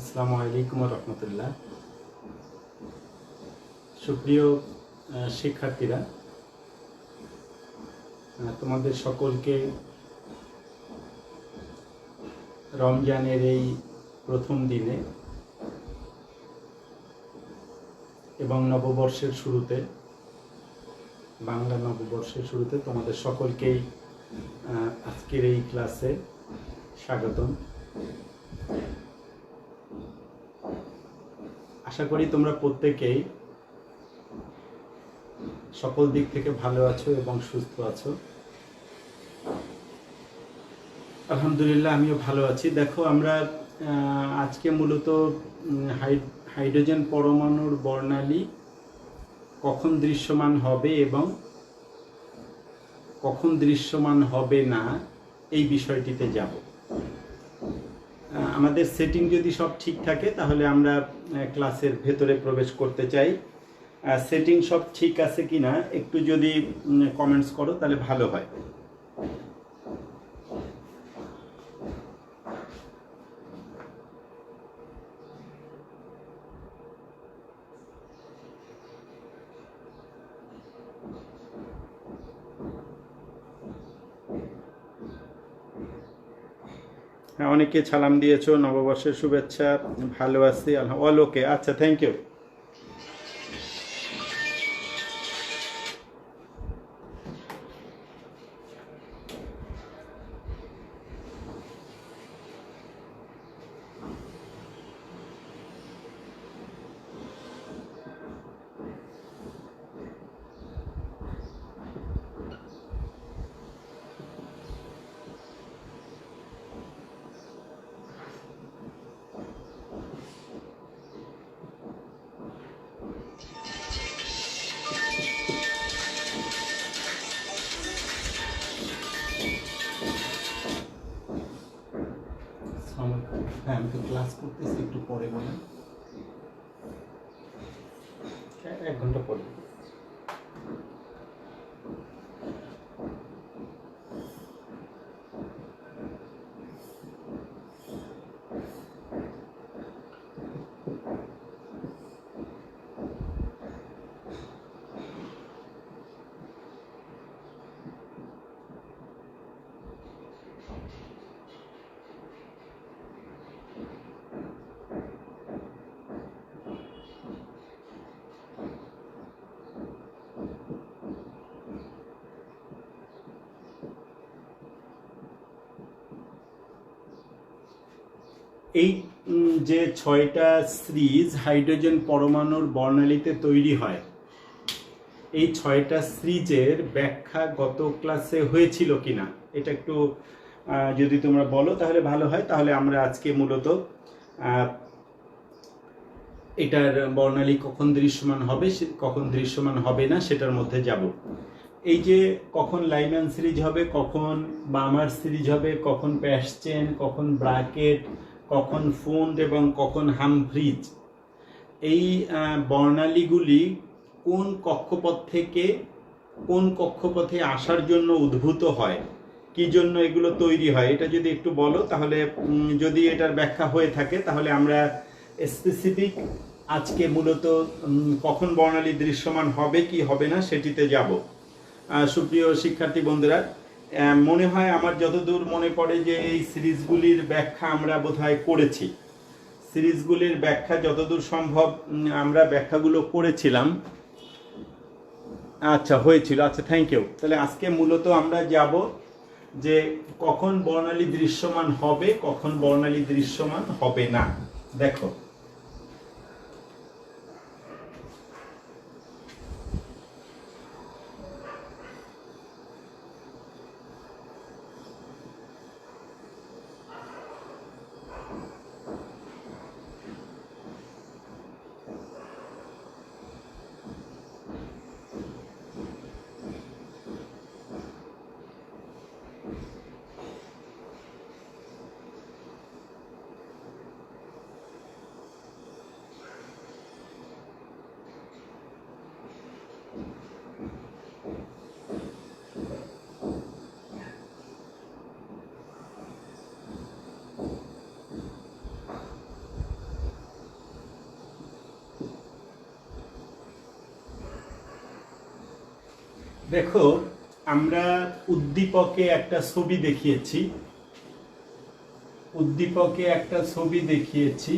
আসসালামু আলাইকুম রহমতুল্লাহ। সুপ্রিয় শিক্ষার্থীরা, তোমাদের সকলকে রমজানের এই প্রথম দিনে এবং নববর্ষের শুরুতে, বাংলা নববর্ষের শুরুতে তোমাদের সকলকেই আজকের এই ক্লাসে স্বাগতম। আশা করি তোমরা প্রত্যেকেই সকল দিক থেকে ভালো আছো এবং সুস্থ আছো। আলহামদুলিল্লাহ, আমিও ভালো আছি। দেখো, আমরা আজকে মূলত হাইড্রোজেন পরমাণুর বর্ণালী কখন দৃশ্যমান হবে এবং কখন দৃশ্যমান হবে না এই বিষয়টিতে যাব। আমাদের সেটিং যদি সব ঠিক থাকে তাহলে আমরা ক্লাসের ভেতরে প্রবেশ করতে চাই। সেটিং সব ঠিক আছে কিনা একটু যদি কমেন্টস করো তাহলে ভালো হয়। হ্যাঁ, অনেকে সালাম দিয়েছো, নববর্ষের শুভেচ্ছা। ভালো আছি, অল ওকে, আচ্ছা, থ্যাংক ইউ। হ্যাঁ, আমি তো ক্লাস করতেছি, একটু পরে বলেন, 1 ঘন্টা পরে। এই যে 6টা সিরিজ হাইড্রোজেন পরমাণুর বর্ণালীতে তৈরি হয়, এই 6টা সিরিজের ব্যাখ্যা গত ক্লাসে হয়েছিল কিনা এটা একটু যদি তোমরা বলো তাহলে ভালো হয়। তাহলে আমরা আজকে মূলত এটার বর্ণালী কখন দৃশ্যমান হবে, কখন দৃশ্যমান হবে না সেটার মধ্যে যাব। এই যে কখন লাইম্যান সিরিজ হবে, কখন বামার সিরিজ হবে, কখন প্যাসচেন, কখন ব্রাকেট, কখন ফুন্ড এবং কখন হামফ্রিজ, এই বর্ণালীগুলি কোন কক্ষপথ থেকে কোন কক্ষপথে আসার জন্য উদ্ভূত হয়, কি জন্য এগুলো তৈরি হয়, এটা যদি একটু বলো তাহলে, যদি এটার ব্যাখ্যা হয়ে থাকে তাহলে আমরা স্পেসিফিক আজকে মূলত কখন বর্ণালী দৃশ্যমান হবে কি হবে না সেটিতে যাব। সুপ্রিয় শিক্ষার্থী বন্ধুরা, মনে হয় আমার যতদূর মনে পড়ে যে এই সিরিজগুলির ব্যাখ্যা আমরা বোধহয় করেছি। সিরিজগুলির ব্যাখ্যা যতদূর সম্ভব আমরা ব্যাখ্যাগুলো করেছিলাম। আচ্ছা, হয়েছিল, আচ্ছা, থ্যাংক ইউ। তাহলে আজকে মূলত আমরা যাব যে কখন বর্ণালী দৃশ্যমান হবে, কখন বর্ণালী দৃশ্যমান হবে না। দেখো, দেখো, আমরা উদ্দীপকে একটা ছবি দেখিয়েছি।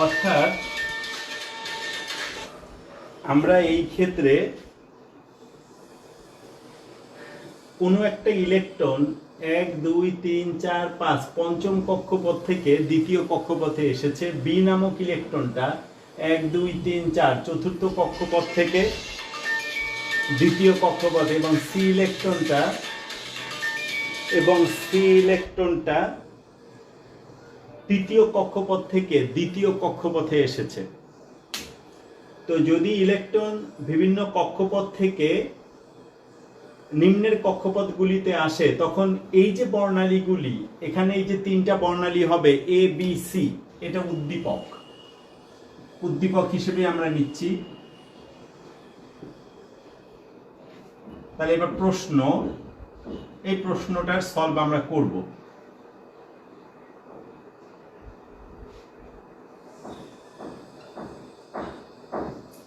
অর্থাৎ আমরা এই ক্ষেত্রে কোনো একটা ইলেকট্রন 1 2 3 4 5 পঞ্চম কক্ষপথ থেকে দ্বিতীয় কক্ষপথে এসেছে, বি নামক ইলেকট্রনটা 1 2 3 4 চতুর্থ কক্ষপথ থেকে দ্বিতীয় কক্ষপথে, এবং সি ইলেকট্রনটা তৃতীয় কক্ষপথ থেকে দ্বিতীয় কক্ষপথে এসেছে। তো যদি ইলেকট্রন বিভিন্ন কক্ষপথ থেকে নিম্নের কক্ষপথগুলিতে আসে, তখন এই যে বর্ণালীগুলি, এখানে এই যে তিনটা বর্ণালী হবে এ বি সি, এটা উদ্দীপক হিসেবে আমরা নিচ্ছি। তাহলে এবার এই প্রশ্নটার সলভ আমরা করব।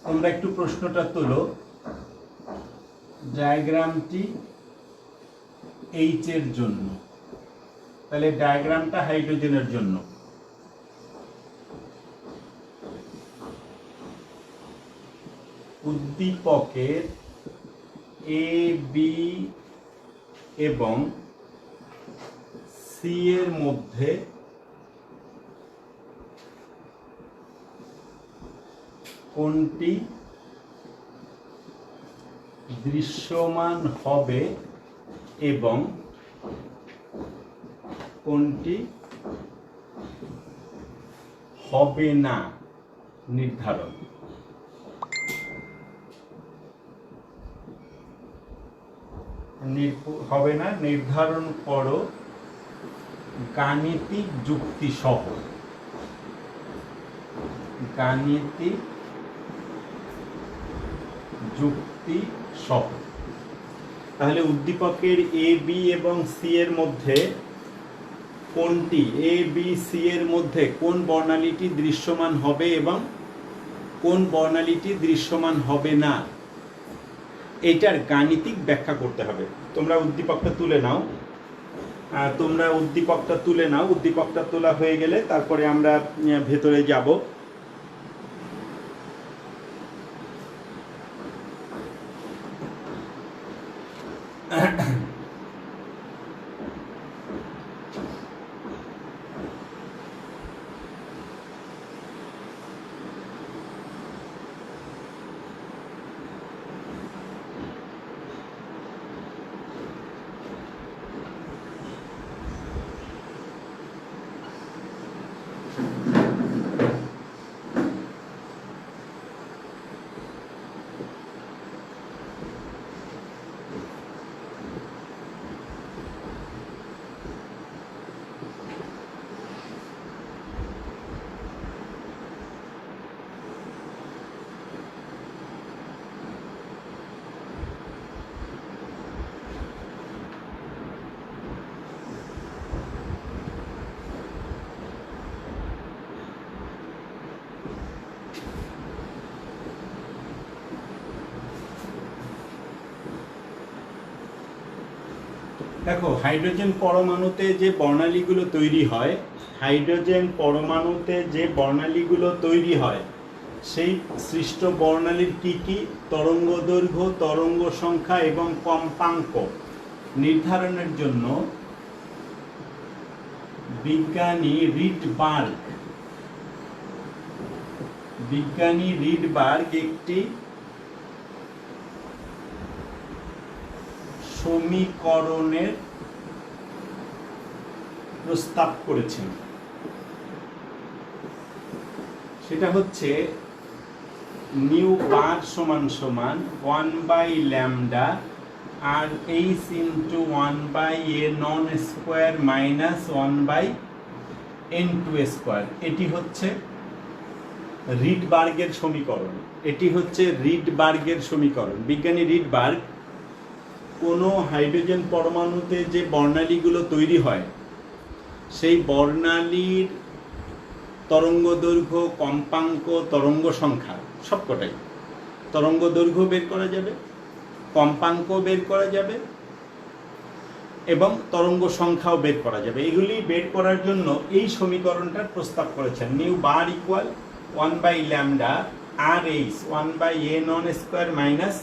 তোমরা একটু প্রশ্নটা তোলো। ডায়াগ্রামটি এইচ এর জন্য, তাহলে ডায়াগ্রামটা হাইড্রোজেনের জন্য। উদ্দীপকের এ বি এবং সি এর মধ্যে কোনটি দৃশ্যমান হবে এবং কোনটি হবে না নির্ধারণ। হবে না নির্ধারণ করো গাণিতিক যুক্তি সহ। তাহলে উদ্দীপকের এ বি এবং সি এর মধ্যে কোনটি, এ বি সি এর মধ্যে কোন বর্ণালীটি দৃশ্যমান হবে এবং কোন বর্ণালীটি দৃশ্যমান হবে না, এটার গাণিতিক ব্যাখ্যা করতে হবে। তোমরা উদ্দীপকটা তুলে নাও। উদ্দীপকটা তোলা হয়ে গেলে তারপরে আমরা ভেতরে যাব। দেখো, হাইড্রোজেন পরমাণুতে যে বর্ণালীগুলো তৈরি হয় সেই সৃষ্ট বর্ণালীর কি তরঙ্গ দৈর্ঘ্য, তরঙ্গ সংখ্যা এবং কম্পাঙ্ক নির্ধারণের জন্য বিজ্ঞানী রিডবার্গ একটি সমীকরণের প্রস্তাব করেছেন। সেটা হচ্ছে নিউ বার সমান 1/λ আর h ইন্টু 1/a নন স্কোয়ার মাইনাস 1/n2 স্কোয়ার। এটি হচ্ছে রিডবার্গের সমীকরণ। বিজ্ঞানী রিডবার্গ কোনো হাইড্রোজেন পরমাণুতে যে বর্ণালীগুলো তৈরি হয় সেই বর্ণালীর তরঙ্গ দৈর্ঘ্য, কম্পাঙ্ক, তরঙ্গ সংখ্যা সবকটাই। তরঙ্গ দৈর্ঘ্য বের করা যাবে, কম্পাঙ্ক বের করা যাবে এবং তরঙ্গ সংখ্যাও বের করা যাবে। এগুলি বের করার জন্য এই সমীকরণটার প্রস্তাব করেছেন। Nu bar equal 1/λ RH 1/n1 square minus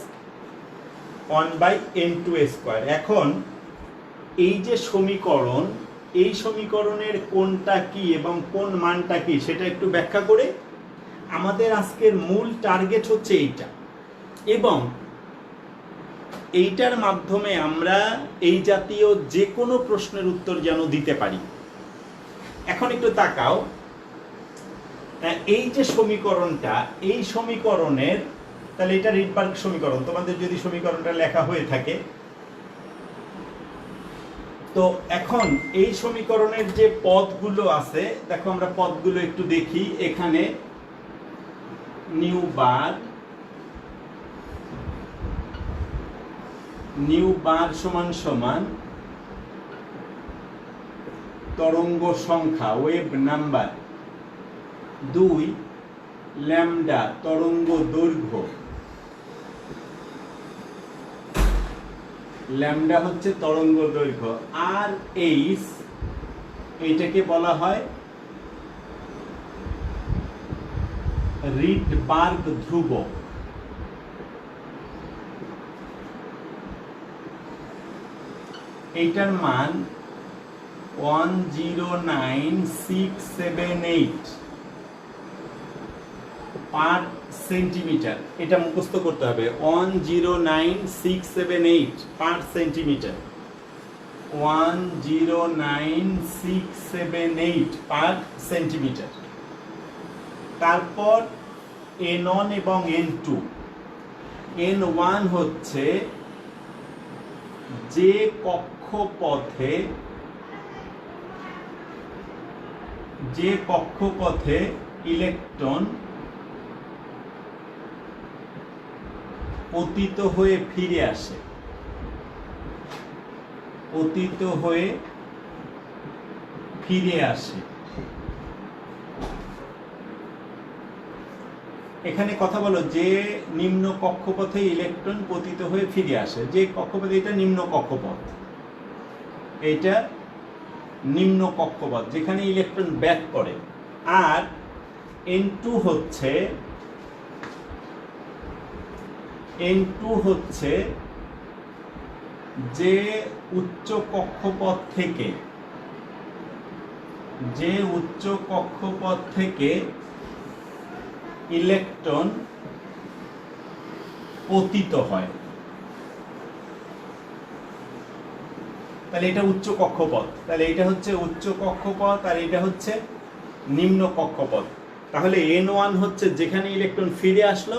1/n2 square. এখন এই যে সমীকরণ, এই সমীকরণের কোনটা কি এবং কোন মানটা কি সেটা একটু ব্যাখ্যা করে আমাদের আজকের মূল টার্গেট হচ্ছে এইটা, এবং এইটার মাধ্যমে আমরা এই জাতীয় যে কোনো প্রশ্নের উত্তর যেন দিতে পারি। এখন একটু তাকাও, এই যে সমীকরণটা, এই সমীকরণের, তাহলে এটা রিডবার্গ সমীকরণ, তোমাদের যদি সমীকরণটা লেখা হয়ে থাকে। তো এখন এই সমীকরণের যে পদগুলো আছে, দেখো আমরা পদগুলো একটু দেখি। এখানে নিউ বার সমান সমান তরঙ্গ সংখ্যা ওয়েভ নাম্বার 2 ল্যামডা তরঙ্গ দৈর্ঘ্য, ল্যামডা হচ্ছে তরঙ্গ দৈর্ঘ্য, আর এইচ এইটাকে বলা হয় রিডবার্গ ধ্রুবক। এইটার মান 109,678 পার সেন্টিমিটার। এটা মুখস্থ করতে হবে, 109,678 পার সেন্টিমিটার, 109,678 পার সেন্টিমিটার। তারপর n1 এবং n2। n1 হচ্ছে যে কক্ষপথে ইলেকট্রন পতিত হয়ে ফিরে আসে, এখানে কথা বলো, যে নিম্ন কক্ষপথে ইলেকট্রন পতিত হয়ে ফিরে আসে, যে কক্ষপথে, এটা নিম্ন কক্ষপথ, এটা নিম্ন কক্ষপথ যেখানে ইলেকট্রন ব্যাক করে। আর n2 হচ্ছে যে উচ্চ কক্ষপথ থেকে ইলেকট্রন পতিত হয়। তাহলে এটা উচ্চ কক্ষপথ, তাহলে এটা হচ্ছে উচ্চ কক্ষপথ আর এটা হচ্ছে নিম্ন কক্ষপথ। তাহলে n1 হচ্ছে যেখানে ইলেকট্রন ফিরে আসলো,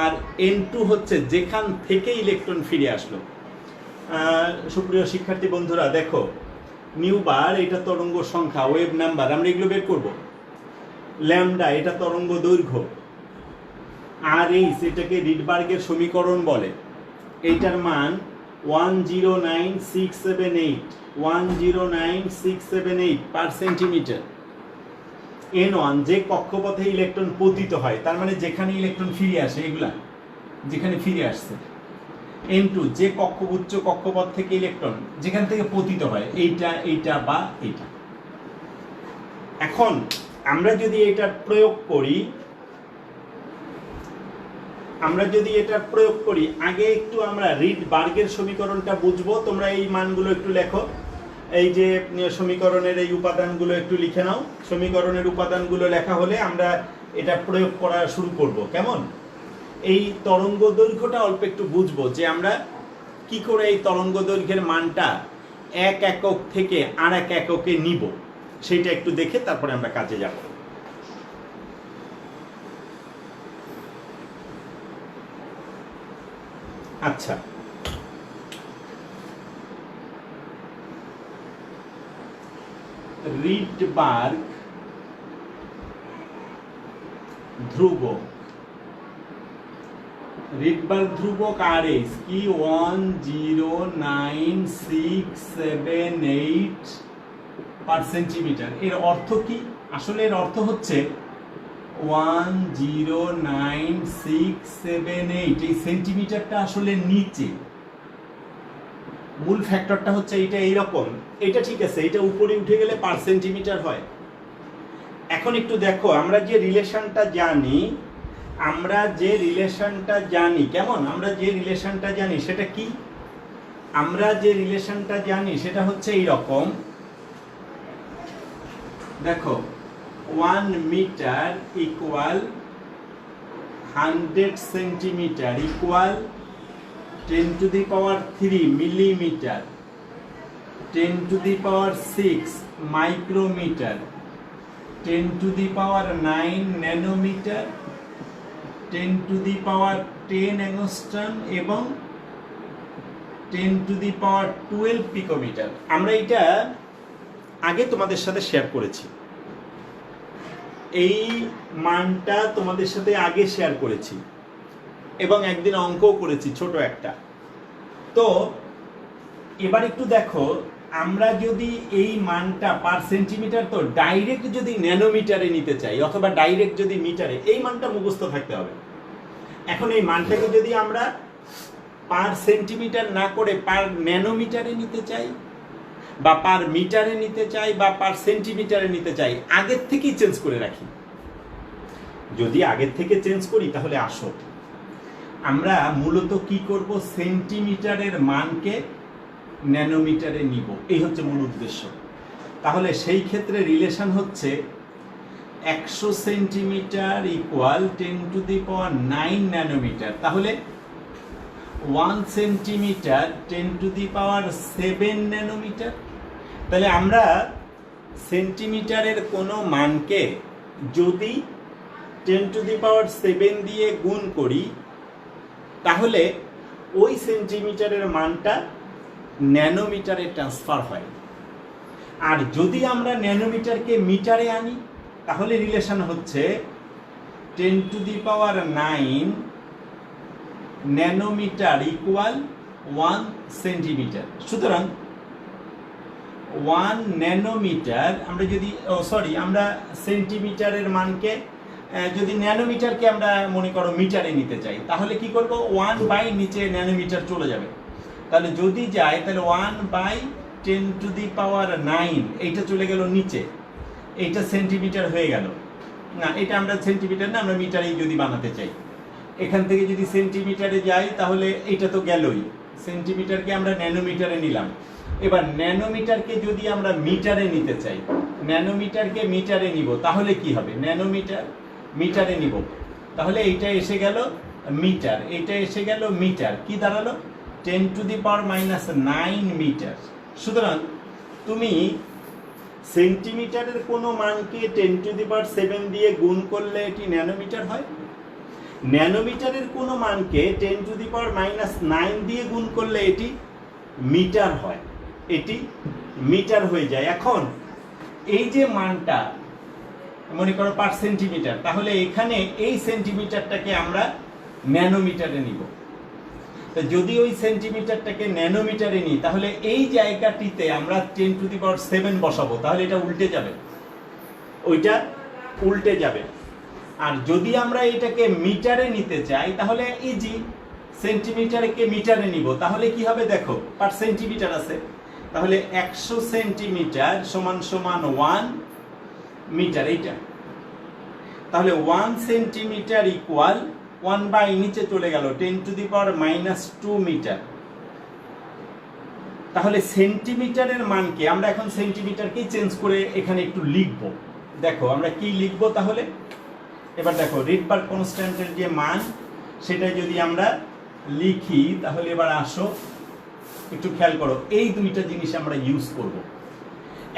আর n2 হচ্ছে যেখান থেকে ইলেকট্রন ফিরে আসলো। সুপ্রিয় শিক্ষার্থী বন্ধুরা দেখো, নিউ বার এটা তরঙ্গ সংখ্যা ওয়েভ নাম্বার, আমরা এগুলো বের করব। ল্যামডা এটা তরঙ্গ দৈর্ঘ্য, আর এইচ এটাকে রিডবার্গের সমীকরণ বলে। এইটার মান 109,678 পার সেন্টিমিটার। n1 যে কক্ষপথে ইলেকট্রন পতিত হয়, তার মানে যেখানে ইলেকট্রন ফিরে আসে, এগুলা যেখানে ফিরে আসছে। n2 যে উচ্চ কক্ষপথ থেকে ইলেকট্রন যেখান থেকে পতিত হয়, এইটা বা এইটা। এখন আমরা যদি এটা প্রয়োগ করি, আগে একটু আমরা রিডবার্গের সমীকরণটা বুঝবো। তোমরা এই মানগুলো একটু লেখো, এই যে সমীকরণের এই উপাদানগুলো একটু লিখে নাও। সমীকরণের উপাদানগুলো লেখা হলে আমরা এটা প্রয়োগ করা শুরু করব। কেমন? এই তরঙ্গ দৈর্ঘ্যটা অল্প একটু বুঝবো, যে আমরা কি করে এই তরঙ্গ দৈর্ঘ্যের মানটা এক একক থেকে আর এক এককে নিব, সেইটা একটু দেখে তারপরে আমরা কাজে যাব। আচ্ছা, রিডবার্গ ধ্রুবক, আর এইচ কি 109,678 পার সেন্টিমিটার। এর অর্থ কি আসলে এর অর্থ হচ্ছে 109,678। এই সেন্টিমিটারটা আসলে নিচে, মূল ফ্যাক্টরটা হচ্ছে এটা এইরকম। এটা ঠিক আছে, এটা উপরে উঠে গেলে পার সেন্টিমিটার হয়। এখন একটু দেখো, আমরা যে রিলেশনটা জানি কেমন, আমরা যে রিলেশনটা জানি সেটা কি? আমরা যে রিলেশনটা জানি সেটা হচ্ছে এইরকম। দেখো, 1 metre equal 100 centimetre equal 10 to the power 3 millimetre, 10 to the power 6 micrometre, 10 to the power 9 nanometre, 10 to the power 10 angstrom এবং 10 টু দি পাওয়ার 12 পিকোমিটার। আমরা এটা আগে তোমাদের সাথে শেয়ার করেছি, এই মানটা তোমাদের সাথে আগে শেয়ার করেছি এবং একদিন অঙ্কও করেছি ছোট একটা। তো এবার একটু দেখো, আমরা যদি এই মানটা পার সেন্টিমিটার, তো ডাইরেক্ট যদি ন্যানোমিটারে নিতে চাই অথবা ডাইরেক্ট যদি মিটারে, এই মানটা মুখস্থ থাকতে হবে। এখন এই মানটাকে যদি আমরা পার সেন্টিমিটার না করে পার ন্যানোমিটারে নিতে চাই বা পার মিটারে নিতে চাই বা পার সেন্টিমিটারে নিতে চাই, আগের থেকেই চেঞ্জ করে রাখি। যদি আগের থেকে চেঞ্জ করি তাহলে আসো আমরা মূলত কি করব, সেন্টিমিটারের মানকে ন্যানোমিটারে নিব, এই হচ্ছে মূল উদ্দেশ্য। তাহলে সেই ক্ষেত্রে রিলেশন হচ্ছে 100 centimetre equal 10 to the power 9 nanometre. তাহলে 1 centimetre 10 to the power 7 nanometre. তাহলে আমরা সেন্টিমিটারের কোনো মানকে যদি 10 টু দি পাওয়ার 7 দিয়ে গুণ করি তাহলে ওই সেন্টিমিটারের মানটা ন্যানোমিটারে ট্রান্সফার হয়। আর যদি আমরা ন্যানোমিটারকে মিটারে আনি তাহলে রিলেশন হচ্ছে 10 to the power 9 nanometre equal 1 centimetre. সুতরাং 1 ন্যানোমিটার আমরা যদি আমরা সেন্টিমিটারের মানকে যদি ন্যানোমিটারকে আমরা মনে করো মিটারে নিতে চাই তাহলে কি করব, 1 বাই নিচে ন্যানোমিটার চলে যাবে। তাহলে যদি যায় তাহলে 1 বাই 10 টু দি পাওয়ার 9 এইটা চলে গেল নিচে, এইটা সেন্টিমিটার হয়ে গেল। না, এটা আমরা সেন্টিমিটার না, আমরা মিটারেই যদি বানাতে চাই, এখান থেকে যদি সেন্টিমিটারে যাই তাহলে এইটা তো গেলই, সেন্টিমিটারকে আমরা ন্যানোমিটারে নিলাম। এবার ন্যানোমিটারকে যদি আমরা মিটারে নিতে চাই, ন্যানোমিটারকে মিটারে নিব তাহলে কি হবে, ন্যানোমিটার মিটারে নিব তাহলে এইটা এসে গেল মিটার, এইটা এসে গেল মিটার, কি দাঁড়ালো 10 টু দি পাওয়ার -9 মিটার। সুতরাং তুমি সেন্টিমিটারের কোনো মানকে 10 টু দি পাওয়ার 7 দিয়ে গুণ করলে এটি ন্যানোমিটার হয়, ন্যানোমিটারের কোনো মানকে 10 টু দি পাওয়ার -9 দিয়ে গুণ করলে এটি মিটার হয়, এটি মিটার হয়ে যায়। এখন এই যে মানটা মনে করো পার সেন্টিমিটার, তাহলে এখানে এই সেন্টিমিটারটাকে আমরা ন্যানোমিটারে নিব। তো যদি ওই সেন্টিমিটারটাকে ন্যানোমিটারে নিই তাহলে এই জায়গাটিতে আমরা 10 টু দি পাওয়ার 7 বসাবো, তাহলে এটা উল্টে যাবে, ওইটা উল্টে যাবে। আর যদি আমরা এটাকে মিটারে নিতে চাই তাহলে ইজি, সেন্টিমিটারকে মিটারে নিব তাহলে কি হবে, দেখো পার সেন্টিমিটার আছে, তাহলে 100 সেন্টিমিটার সমান সমান 1 মিটার, এইটা। তাহলে 1 সেন্টিমিটার ইকুয়াল 1 বাই নিচে চলে গেল 10 টু দি পাওয়ার -2 মিটার। তাহলে সেন্টিমিটারের মানকে আমরা এখন সেন্টিমিটারকেই চেঞ্জ করে এখানে একটু লিখব। দেখো আমরা কি লিখব তাহলে, এবার দেখো রিডবার কনস্ট্যান্টের যে মান সেটা যদি আমরা লিখি তাহলে এবার আসো একটু খেয়াল করো, এই দুইটা জিনিস আমরা ইউজ করব।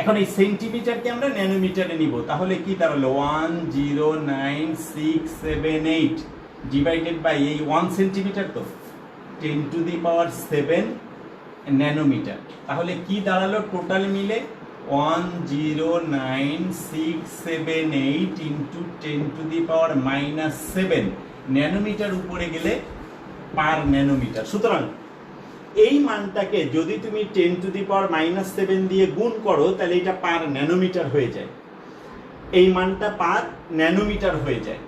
এখন এই সেন্টিমিটারকে আমরা ন্যানোমিটারে নিব তাহলে কি দাঁড়ালো 109,678 ডিভাইডেড বাই এই 1 সেন্টিমিটার, তো 10 টু দি পাওয়ার 7 ন্যানোমিটার। তাহলে কি দাঁড়ালো টোটাল মিলে 109,678 into 10 to the power -7 nanometre উপরে গেলে পার ন্যানোমিটার। সুতরাং এই মানটাকে যদি তুমি 10 টু দি পাওয়ার -7 দিয়ে গুণ করো তাহলে এটা পার ন্যানোমিটার হয়ে যায়। এই মানটা পার ন্যানোমিটার হয়ে যায়।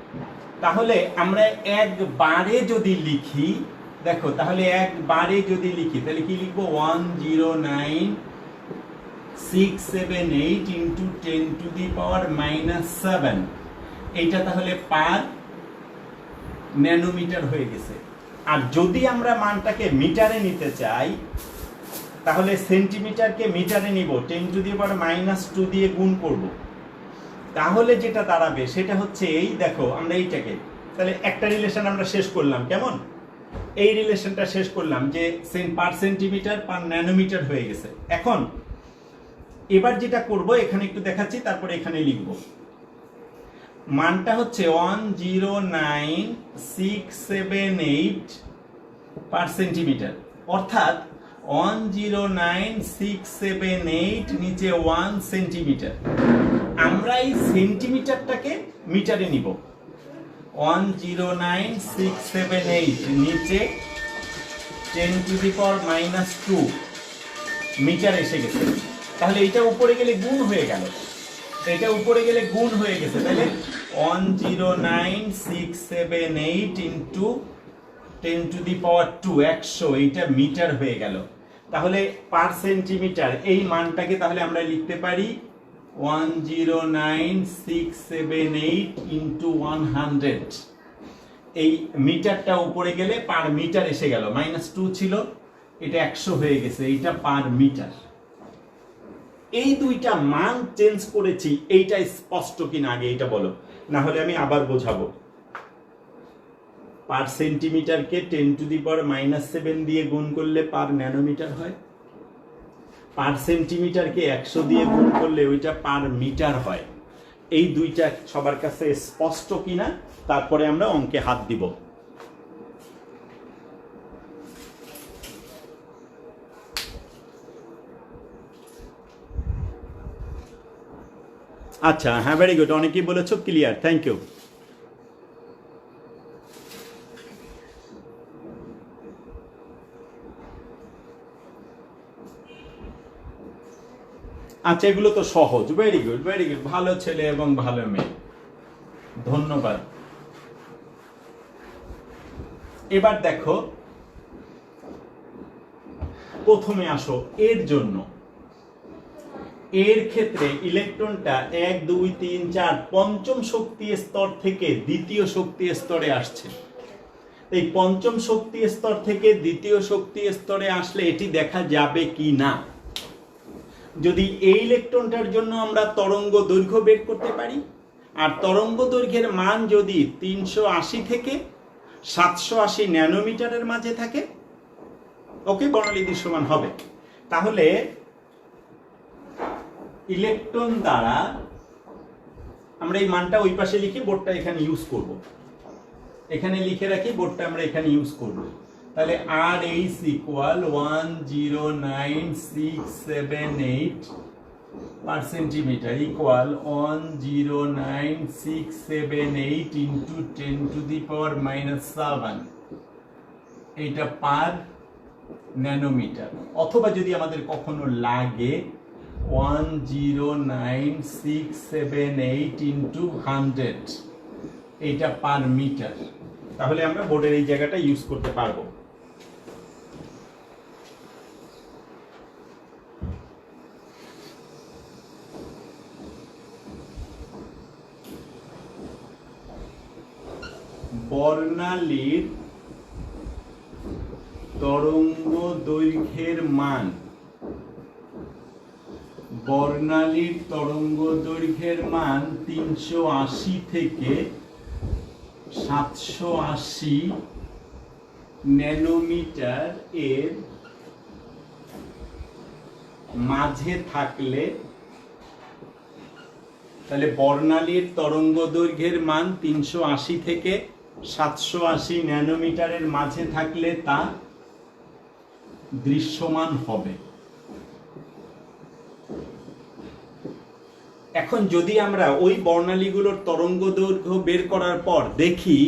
তাহলে আমরা একবারে যদি লিখি, দেখো তাহলে একবারে যদি লিখি তাহলে কি লিখবো, 109,678 ইন্টু 10⁻⁻7, এইটা তাহলে পার ন্যানোমিটার হয়ে গেছে। আর যদি আমরা মানটাকে মিটারে নিতে চাই তাহলে সেন্টিমিটারকে মিটারে নিব, 10⁻⁻2 দিয়ে গুণ করব, তাহলে যেটা দাঁড়াবে সেটা হচ্ছে এই, দেখো আমরা এইটাকে, তাহলে একটা রিলেশন আমরা শেষ করলাম, কেমন এই রিলেশনটা শেষ করলাম যে পার সেন্টিমিটার পার ন্যানোমিটার হয়ে গেছে। এখন এবার যেটা করব এখানে একটু দেখাচ্ছি, তারপরে এখানে লিখব। মানটা হচ্ছে 109,678 পার সেন্টিমিটার, অর্থাৎ 109,678 নিচে 1 সেন্টিমিটার। আমরা এই সেন্টিমিটারটাকে মিটারে নিব, 109,678 নিচে 10⁻⁻2 মিটার এসে গেছে। তাহলে এটা উপরে গেলে গুণ হয়ে গেল, এটা উপরে গেলে গুণ হয়ে গেছে, তাহলে 109,678 ইন্টু 10⁻², 100, এইটা মিটার হয়ে গেল। তাহলে পার সেন্টিমিটার এই মানটাকে তাহলে আমরা লিখতে পারি 109,678 ইন্টু 100। এই মিটারটা উপরে গেলে পার মিটার এসে গেল, -2 ছিল, এটা 100 হয়ে গেছে, এইটা পার মিটার। এই দুইটা মান চেঞ্জ করেছি, এইটা স্পষ্ট কিনা আগে এটা বলো, না হলে আমি আবার বোঝাবো। পার সেন্টিমিটারকে 10⁻⁻7 দিয়ে গুণ করলে পার ন্যানোমিটার হয়, পার সেন্টিমিটারকে 100 দিয়ে গুণ করলে ওইটা পার মিটার হয়। এই দুইটা সবার কাছে স্পষ্ট কিনা, তারপরে আমরা অঙ্কে হাত দিব। আচ্ছা, হ্যাঁ, ভেরি গুড, অনেকেই বলেছো ক্লিয়ার, থ্যাংক ইউ। আচ্ছা, এগুলো তো সহজ, ভেরি গুড, ভেরি গুড, ভালো ছেলে এবং ভালো মেয়ে, ধন্যবাদ। এবার দেখো, প্রথমে আসো এর জন্য। এর ক্ষেত্রে ইলেকট্রনটা 1 2 3 4 পঞ্চম শক্তি স্তর থেকে দ্বিতীয় শক্তি স্তরে আসছে। এই পঞ্চম শক্তি স্তর থেকে দ্বিতীয় শক্তি স্তরে আসলে এটি দেখা যাবে কি না। যদি এই ইলেকট্রনটার জন্য আমরা তরঙ্গ দৈর্ঘ্য বের করতে পারি, আর তরঙ্গ দৈর্ঘ্যের মান যদি 380 থেকে 780 ন্যানোমিটারের মাঝে থাকে, ওকে, বর্ণালী দৃশ্যমান হবে। তাহলে ইলেকট্রন দ্বারা আমরা এই মানটা ওই পাশে লিখি, বোর্ডটা এখানে ইউজ করব, এখানে লিখে রাখি, বোর্ডটা আমরা এখানে ইউজ করব। তাহলে RH ইকুয়াল 109,678 পার সেন্টিমিটার ইকুয়াল 109,678 ইন্টু 10⁻⁻7, এইটা পার ন্যানোমিটার। অথবা যদি আমাদের কখনো লাগে 109,678 ইন্টু 100, এইটা পার মিটার। তাহলে আমরা বোর্ডের এই জায়গাটা ইউজ করতে পারবো। বর্ণালীর তরঙ্গ দৈর্ঘ্যের মান, বর্ণালীর তরঙ্গ দৈর্ঘ্যের মান 380 থেকে 780 ন্যানোমিটার এর মাঝে থাকলে, তাহলে বর্ণালীর তরঙ্গ দৈর্ঘ্যের মান 380 থেকে 780 ন্যানোমিটারের মাঝে থাকলে তা দৃশ্যমান হবে। এখন যদি আমরা ওই বর্ণালীগুলোর তরঙ্গ দৈর্ঘ্য বের করার পর দেখি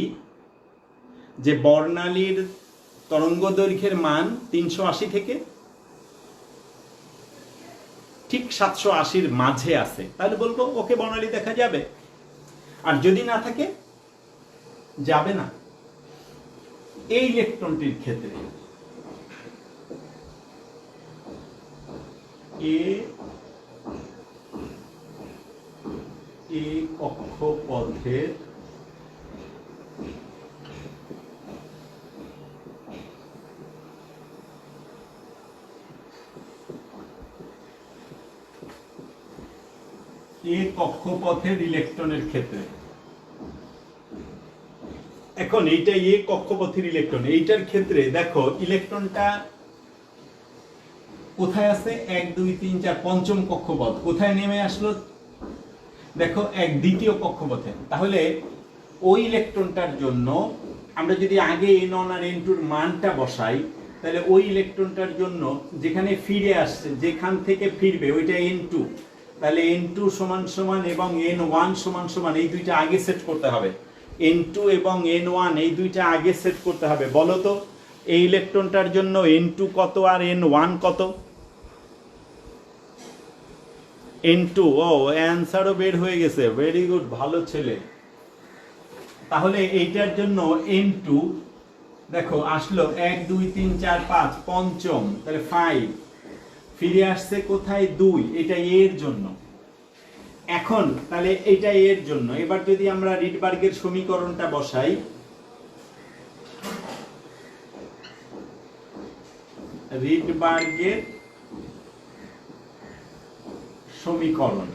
যে বর্ণালীর তরঙ্গ দৈর্ঘ্যের মান 380 থেকে ঠিক 780-র মাঝে আছে, তাহলে বলবো ওকে বর্ণালী দেখা যাবে। আর যদি না থাকে, যাবে না। এই ইলেকট্রনটির ক্ষেত্রে এই কক্ষপথের ইলেকট্রনের ক্ষেত্রে, এখন এইটা কক্ষপথের ইলেকট্রন, এইটার ক্ষেত্রে দেখো ইলেকট্রনটা কোথায় আছে, 1 2 3 4 পঞ্চম কক্ষপথ কোথায় নেমে আসলো, দেখো দ্বিতীয় কক্ষপথে। তাহলে ওই ইলেকট্রনটার জন্য আমরা যদি আগে n1 আর n2-র মানটা বসাই, তাহলে ওই ইলেকট্রনটার জন্য যেখানে ফিরে আসছে, যেখান থেকে ফিরবে ওইটা n2, তাহলে n2 সমান সমান এবং n1 সমান সমান, এই দুইটা আগে সেট করতে হবে। n2 এবং n1 এই দুইটা আগে সেট করতে হবে। বলো তো এই ইলেকট্রনটার জন্য n2 কত আর n1 কত? n2, ও অ্যান্সারও বের হয়ে গেছে, ভেরি গুড, ভালো ছেলে। তাহলে এইটার জন্য n2 দেখো আসলো 1 2 3 4 5 পঞ্চম, তাহলে 5 ফিরে আসছে কোথায়, 2, এটা এর জন্য। এখন তাহলে এটা এর জন্য। এবার যদি আমরা রিডবার্গের সমীকরণটা বসাই, রিডবার্গের সমীকরণ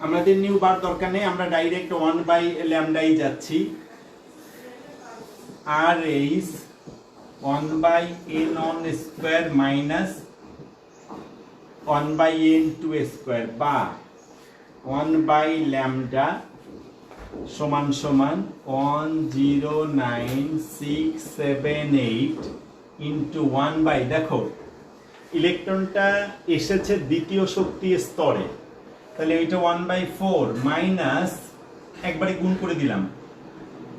আমাদের নিউ বার দরকার নেই, আমরা ডাইরেক্ট 1/λ যাচ্ছি। R H 1/n1 square minus 1/n2 square বা 1/λ সমান সমান 109,678 ইন্টু 1/, দেখো ইলেকট্রনটা এসেছে দ্বিতীয় শক্তি স্তরে, তাহলে এটা 1/4 মাইনাস, একবারে গুণ করে দিলাম,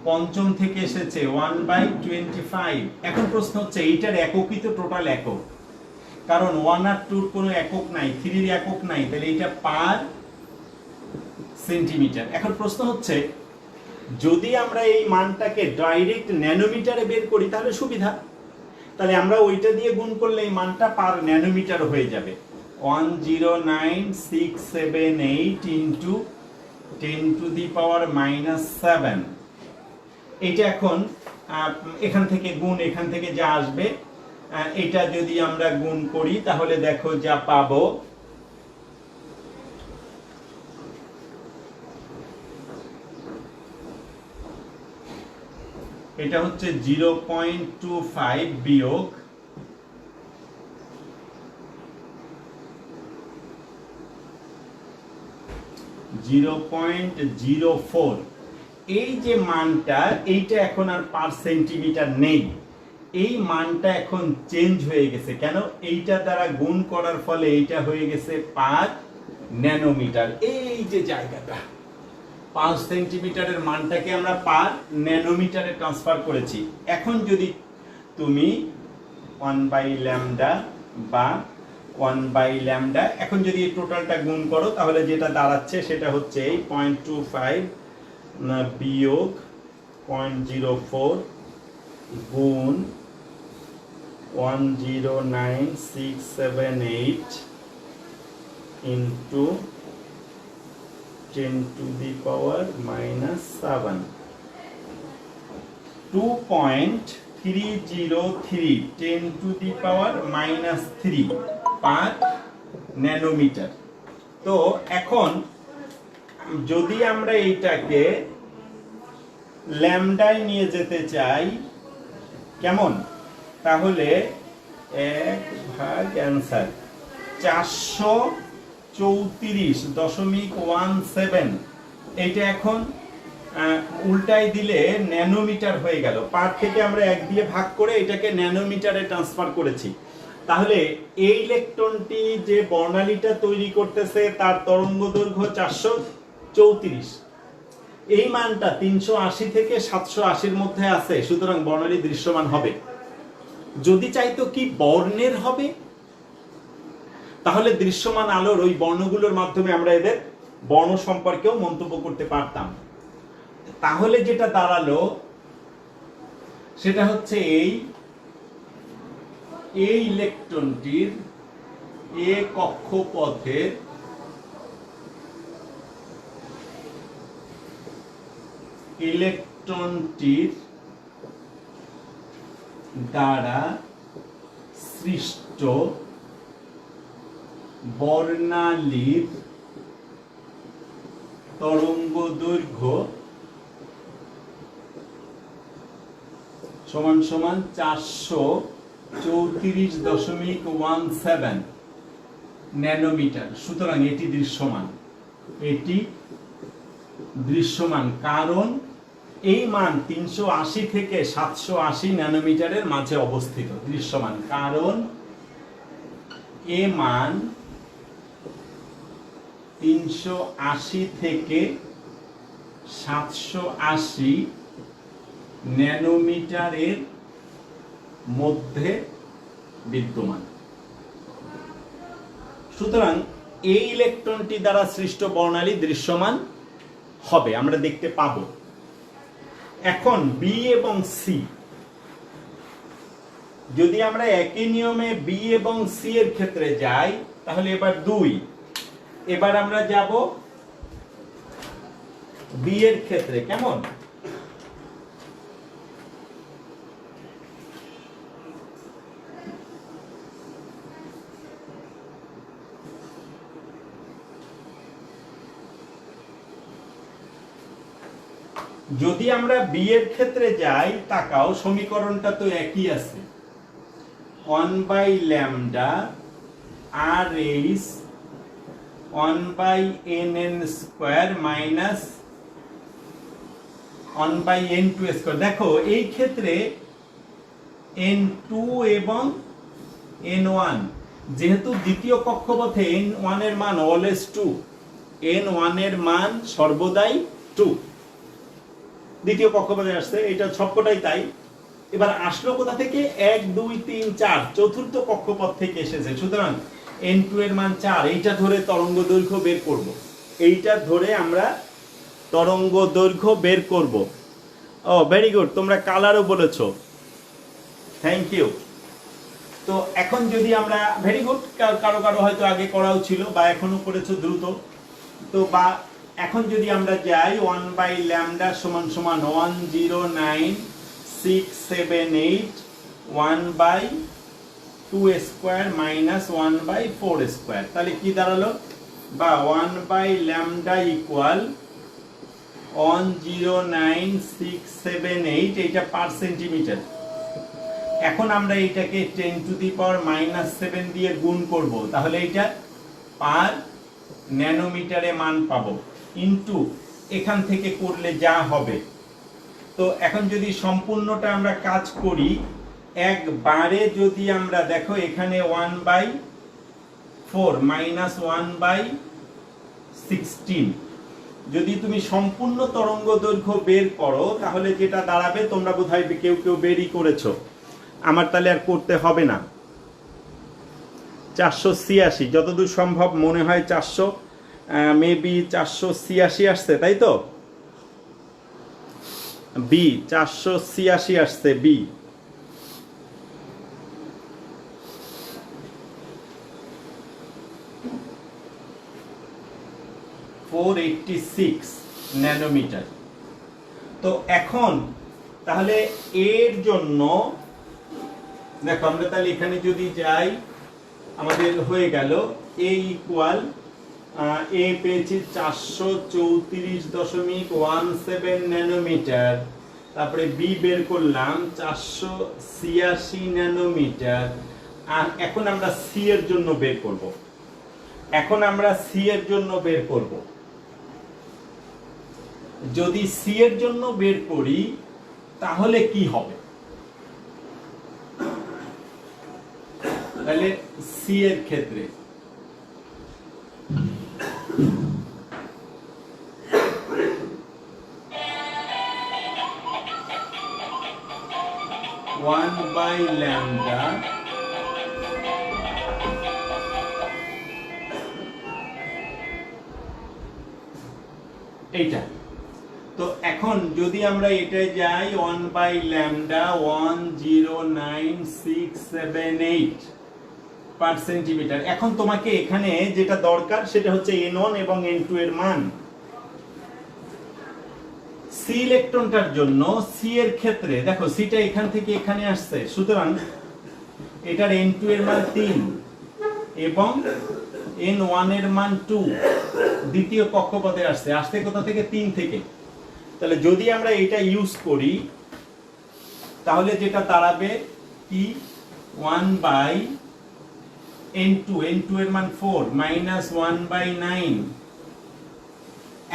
পঞ্চম থেকে এসেছে 1/25। এখন প্রশ্ন হচ্ছে এইটার এককই তো টোটাল একক, কারণ 1 আর 2-র কোনো একক নাই, 3-র একক নাই, তাহলে এটা পার সেন্টিমিটার। এখন প্রশ্ন হচ্ছে যদি আমরা এই মানটাকে ডাইরেক্ট ন্যানোমিটারে বের করি তাহলে সুবিধা, তাহলে আমরা ওইটা দিয়ে গুণ করলে এই মানটা পার ন্যানোমিটার হয়ে যাবে। 109,678 ইন্টু 10⁻⁻7। এইটা এখন এখান থেকে গুণ, এখান থেকে যা আসবে এটা যদি আমরা গুণ করি তাহলে দেখো যা পাবো, এটা হচ্ছে 0.25 বিয়োগ 0.04। এই যে মানটা, এইটা এখন আর পার সেন্টিমিটার নেই, এই মানটা এখন চেঞ্জ হয়ে গেছে। কেন? এইটা দ্বারা গুণ করার ফলে এইটা হয়ে গেছে পার ন্যানোমিটার। এই যে জায়গাটা 5 সেন্টিমিটারের মানটাকে আমরা পার ন্যানোমিটারে ট্রান্সফার করেছি। এখন যদি তুমি 1/λ বা 1/λ এখন যদি এই টোটালটা গুণ করো তাহলে যেটা দাঁড়াচ্ছে সেটা হচ্ছে এই 0.25 বিয়োগ 0.04 গুণ 109,678 ইন্টু 10⁻⁻7, 2.303 10⁻³ পার ন্যানোমিটার। তো এখন যদি আমরা এইটাকে ল্যামডায় নিয়ে যেতে চাই, কেমন? তাহলে 1 অ্যান্সার 434.17। এইটা এখন উল্টাই দিলে ন্যানোমিটার হয়ে গেল। পার থেকে আমরা 1 দিয়ে ভাগ করে এটাকে ন্যানোমিটারে ট্রান্সফার করেছি। তাহলে এই ইলেকট্রনটি যে বর্ণালীটা তৈরি করতেছে তার তরঙ্গ দৈর্ঘ্য 434। এই মানটা 380 থেকে 780-র মধ্যে আছে, সুতরাং বর্ণালী দৃশ্যমান হবে। যদি চাইতো কি বর্ণের হবে, তাহলে দৃশ্যমান আলোর ওই বর্ণগুলোর মাধ্যমে আমরা এদের বর্ণ সম্পর্কেও মন্তব্য করতে পারতাম। তাহলে যেটা দাঁড়ালো সেটা হচ্ছে এই ইলেকট্রনটির এ কক্ষপথের ইলেকট্রনটির দ্বারা সৃষ্ট বর্ণালীর তরঙ্গ দৈর্ঘ্য সমান সমান 434.17 ন্যানোমিটার। সুতরাং এটি দৃশ্যমান, এটি দৃশ্যমান, কারণ এই মান 380 থেকে 780 ন্যানোমিটারের মাঝে অবস্থিত। দৃশ্যমান কারণ এ মান 380 থেকে 780 ন্যানোমিটারের মধ্যে বিদ্যমান। সুতরাং এই ইলেকট্রনটি দ্বারা সৃষ্ট বর্ণালী দৃশ্যমান হবে, আমরা দেখতে পাবো। এখন বি এবং সি, যদি আমরা একই নিয়মে বি এবং সি এর ক্ষেত্রে যাই, তাহলে এবার 2, এবার আমরা যাব বি এর ক্ষেত্রে। কেমন? যদি আমরা বি এর ক্ষেত্রে যাই, তাকাও, সমীকরণটা তো একই আছে। 1/λ RH 1/nn² মাইনাস 1/n2²। দেখো এই ক্ষেত্রে n2 এবং n1, যেহেতু দ্বিতীয় কক্ষপথে n1 এর মান অলওয়েজ 2, n1 এর মান সর্বদাই 2, দ্বিতীয় কক্ষপথে আসছে, এটা সবকটাই তাই। এবার আসলো কোথা থেকে? 1 2 3 4, চতুর্থ কক্ষপথ থেকে এসেছে। সুতরাং n2 এর মান 4, এইটা ধরে তরঙ্গ দৈর্ঘ্য বের করব, এইটা ধরে আমরা তরঙ্গ দৈর্ঘ্য বের করব। ও ভেরি গুড, তোমরা কালারও বলেছো, থ্যাংক ইউ। তো এখন যদি আমরা, ভেরি গুড, কারো কারো হয়তো আগে করাও ছিল বা এখনো করেছো দ্রুত। তো বা এখন যদি আমরা যাই 1/λ সমান সমান 109,678 1/2² মাইনাস 1/4², তাহলে কি দাঁড়ালো? বা 1/λ ইকুয়াল 109,678, এইটা পার সেন্টিমিটার। এখন আমরা এইটাকে 10⁻⁻7 দিয়ে গুণ করব, তাহলে এইটা পার ন্যানোমিটারে মান পাবো, ইনটু এখান থেকে করলে যা হবে। তো এখন যদি সম্পূর্ণটা আমরা কাজ করি, একবারে যদি আমরা, দেখো এখানে 1/4 মাইনাস 1/16, যদি তুমি সম্পূর্ণ তরঙ্গ দৈর্ঘ্য বের করো, তাহলে যেটা দাঁড়াবে, তোমরা বোধহয় কেউ কেউ বেরই করেছো, আমার তাহলে আর করতে হবে না। 486, যতদূর সম্ভব মনে হয় 400, মেবি 486 আসছে, তাই তো? বি 486 আসছে, বি। ন্যানোমিটার। তো এখন তাহলে এর জন্য দেখো, আমরা তাহলে এখানে যদি যাই, আমাদের হয়ে গেল এ ইকুয়াল, এ পেয়েছি 434.17 ন্যানোমিটার, তারপরে বি বের করলাম 486 ন্যানোমিটার। আর এখন আমরা সি এর জন্য বের করব, যদি সি এর জন্য বের করি, তাহলে কি হবে? তাহলে সি এর ক্ষেত্রে (1/λ এইটা। তো এখন যদি আমরা এটা যাই 1/λ109,678 পার সেন্টিমিটার। এখন তোমাকে এখানে যেটা দরকার সেটা হচ্ছে n1 এবং n2 এর মান। সি ইলেকট্রনটার জন্য সি এর ক্ষেত্রে দেখো সিটা এখান থেকে এখানে আসছে, সুতরাং এটার n2 এর মান 3 এবং n1 এর মান 2 দ্বিতীয় কক্ষপথে আসছে কোথা থেকে? 3 থেকে। তাহলে যদি আমরা এটা ইউজ করি তাহলে যেটা দাঁড়াবে কি 1/n2 এর মান 4 মাইনাস 1/9।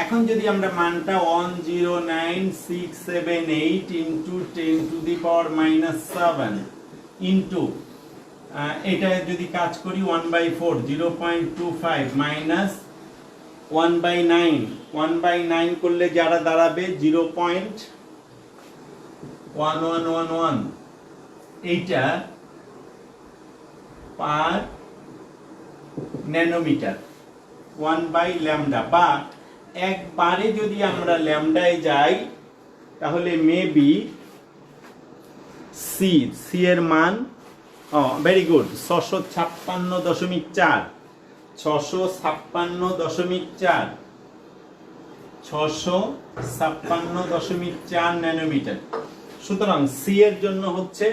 এখন যদি আমরা মানটা 109,678 ইন্টু 10⁻⁻7 ইন্টু এটা যদি কাজ করি 1/4 0.25 মাইনাস 1/9 করলে যারা দাঁড়াবে 0.1111 এইটা পার ন্যানোমিটার 1/λ। বা একবারে যদি আমরা ল্যামডায় যাই তাহলে মেবি সি এর মান ভেরি গুড 656.4 656.4 ন্যানোমিটার। সুতরাং সি এর জন্য হচ্ছে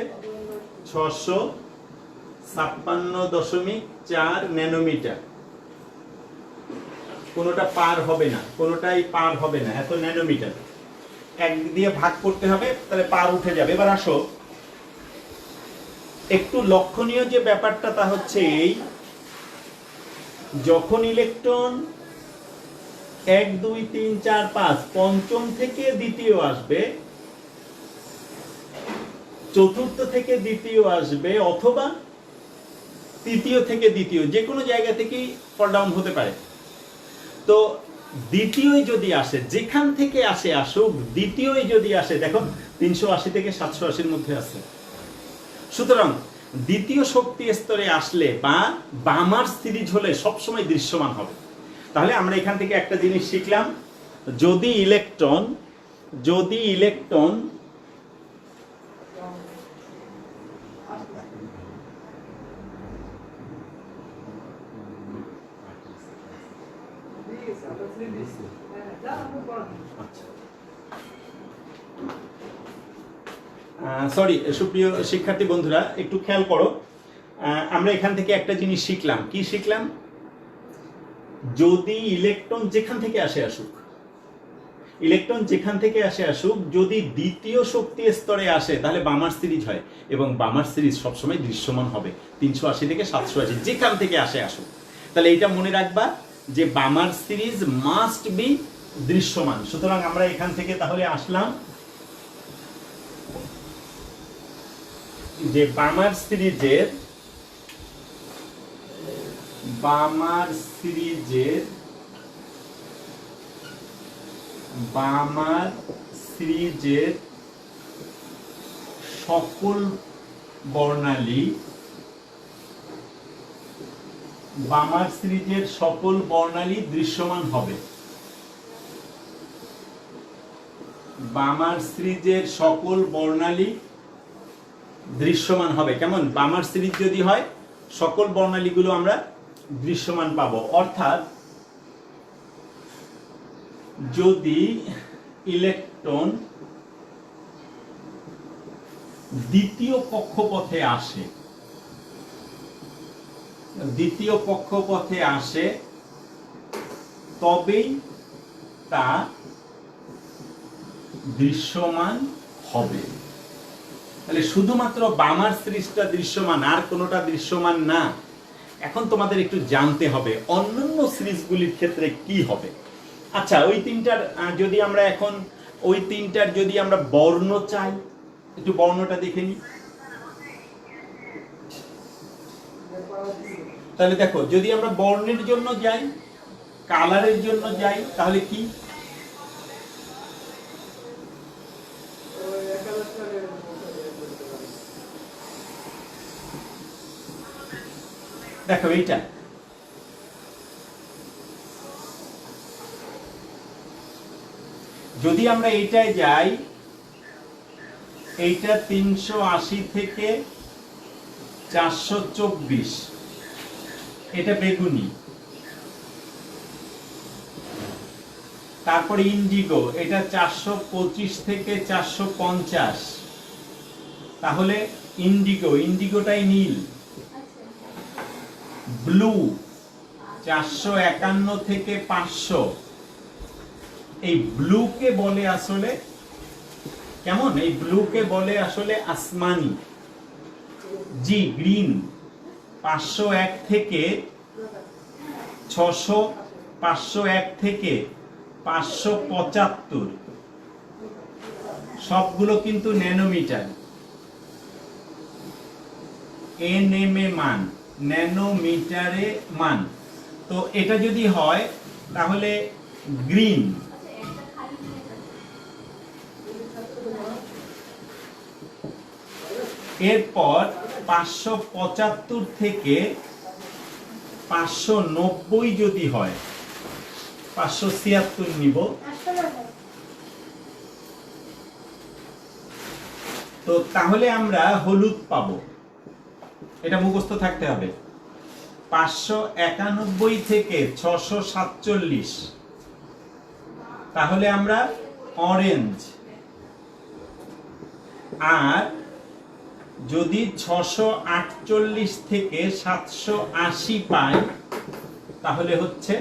656.4 ন্যানোমিটার। কোনোটা পার হবে না, কোনোটাই পার হবে না, এত ন্যানোমিটার। এক দিয়ে ভাগ করতে হবে, তাহলে পার উঠে যাবে। এবার আসো, একটু লক্ষণীয় যে ব্যাপারটা তা হচ্ছে এই, যখন ইলেকট্রন 1 2 3 4 5 পঞ্চম থেকে দ্বিতীয় আসবে, চতুর্থ থেকে দ্বিতীয় আসবে, অথবা তৃতীয় থেকে দ্বিতীয়, যে কোনো জায়গা থেকেই ফল ডাউন হতে পারে। তো দ্বিতীয় যদি আসে, যেখান থেকে আসুক, দ্বিতীয় যদি আসে, দেখো 380 থেকে 780-র মধ্যে আছে। সুতরাং দ্বিতীয় শক্তি স্তরে আসলে বা বামার সিরিজ হলে সবসময় দৃশ্যমান হবে। তাহলে আমরা এখান থেকে একটা জিনিস শিখলাম, যদি ইলেকট্রন সরি সুপ্রিয় শিক্ষার্থী বন্ধুরা, একটু খেয়াল করো। আমরা এখান থেকে একটা জিনিস শিখলাম। কি শিখলাম? যদি ইলেকট্রন যেখান থেকে আসুক, যদি দ্বিতীয় শক্তি স্তরে আসে তাহলে বামার সিরিজ হয়, এবং বামার সিরিজ সবসময় দৃশ্যমান হবে 380 থেকে 780, যেখান থেকে আসুক। তাহলে এটা মনে রাখবা যে বামার সিরিজ মাস্ট বি দৃশ্যমান। সুতরাং আমরা এখান থেকে তাহলে আসলাম যে বামার সিরিজের সকল বর্ণালী দৃশ্যমান হবে। বামার সিরিজের সকল বর্ণালী দৃশ্যমান হবে। কেমন? বামার সিরিজ যদি হয়, সকল বর্ণালীগুলো আমরা দৃশ্যমান পাবো। অর্থাৎ যদি ইলেকট্রন দ্বিতীয় কক্ষপথে আসে, তবেই তা দৃশ্যমান হবে। তাহলে শুধুমাত্র বামার সিরিজটা দৃশ্যমান, আর কোনোটা দৃশ্যমান না। এখন তোমাদের একটু জানতে হবে অন্যান্য সিরিজগুলির ক্ষেত্রে কি হবে। আচ্ছা, ওই তিনটার যদি আমরা বর্ণ চাই, একটু বর্ণটা দেখে নিই। তাহলে দেখো, যদি আমরা বর্ণের জন্য যাই, কালারের জন্য যাই, তাহলে কি? দেখো এইটা, যদি আমরা এইটায় যাই, এইটা 380 থেকে 424, এটা বেগুনি। তারপরে ইন্ডিগো, এটা 425 থেকে 450, তাহলে ইন্ডিগোটাই নীল। ব্লু 451 থেকে 500, এই ব্লুকে বলে আসলে কেমন, এই ব্লুকে বলে আসলে আসমানি। জি গ্রিন 501 থেকে 600, 501 থেকে 575, সবগুলো কিন্তু ন্যানোমিটার, এনএম এ মান, ন্যানোমিটারে মান। তো এটা যদি হয় তাহলে গ্রিন। এরপর 575 থেকে 590 যদি হয়, 576 নিব। তো তাহলে আমরা হলুদ পাবো, এটা মুখস্থ থাকতে হবে। 591 থেকে 647, তাহলে আমরা অরেঞ্জ। আর যদি 648 থেকে 780 পাই, তাহলে হচ্ছে